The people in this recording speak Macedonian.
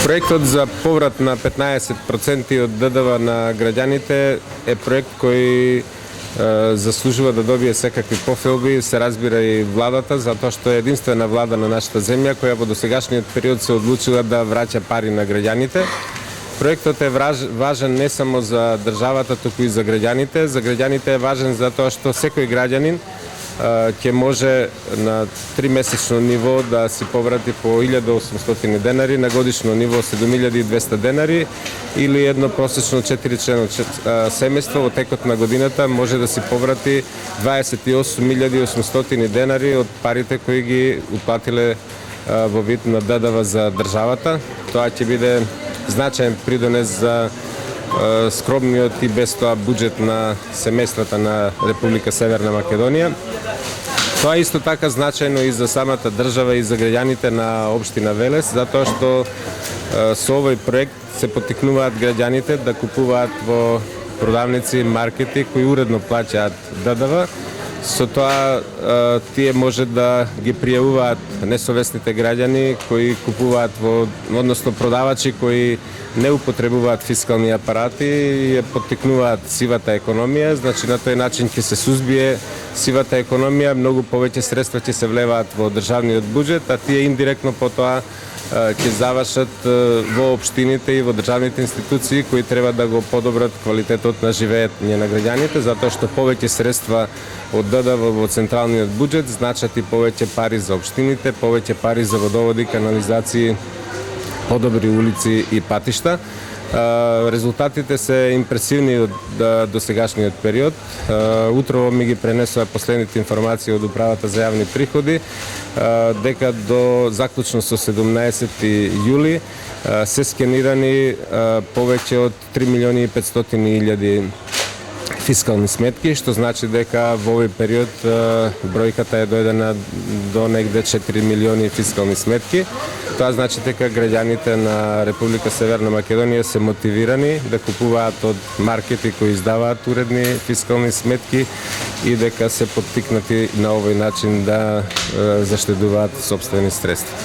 Проектот за поврат на 15% од ДДВ на граѓаните е проект кој заслужува да добие секакви пофелби, се разбира и владата, затоа што е единствена влада на нашата земја која во досегашниот период се одлучила да враќа пари на граѓаните. Проектот е важен не само за државата, туку и за граѓаните. За граѓаните е важен затоа што секој граѓанин ќе може на 3-месечно ниво да си поврати по 1800 денари, на годишно ниво 7200 денари или едно просечно 4-члено семејство во текот на годината може да си поврати 28800 денари од парите кои ги уплатиле во вид на ДДВ за државата. Тоа ќе биде значаен придонес за скромниот и без тоа буџет на семејствата на Република Северна Македонија. Тоа е исто така значајно и за самата држава и за граѓаните на општина Велес, затоа што со овој проект се поттикнуваат граѓаните да купуваат во продавници, маркети кои уредно плаќаат ДДВ. Со тоа тие може да ги пријавуваат несовесните граѓани кои купуваат односно продавачи кои не употребуваат фискални апарати и ја поттикнуваат сивата економија, значи на тој начин ќе се сузбие сивата економија, многу повеќе средства ќе се влеваат во државниот буџет, а тие индиректно потоа ќе завршат во општините и во државните институции кои треба да го подобрат квалитетот на живење на граѓаните, затоа што повеќе средства од ДДВ во централниот буџет значат и повеќе пари за општините, повеќе пари за водоводи, канализации, подобри улици и патишта. Резултатите се импресивни од досегашниот период. Утрово ми ги пренесува последните информации од Управата за јавни приходи, дека до заклучно со 17 јули се скенирани повеќе од 3.500.000 фискални сметки, што значи дека во овој период бројката е дојдена до негде 4 милиони фискални сметки. Тоа значи дека граѓаните на Република Северна Македонија се мотивирани да купуваат од маркети кои издаваат уредни фискални сметки и дека се поттикнати на овој начин да заштедуваат сопствени средства.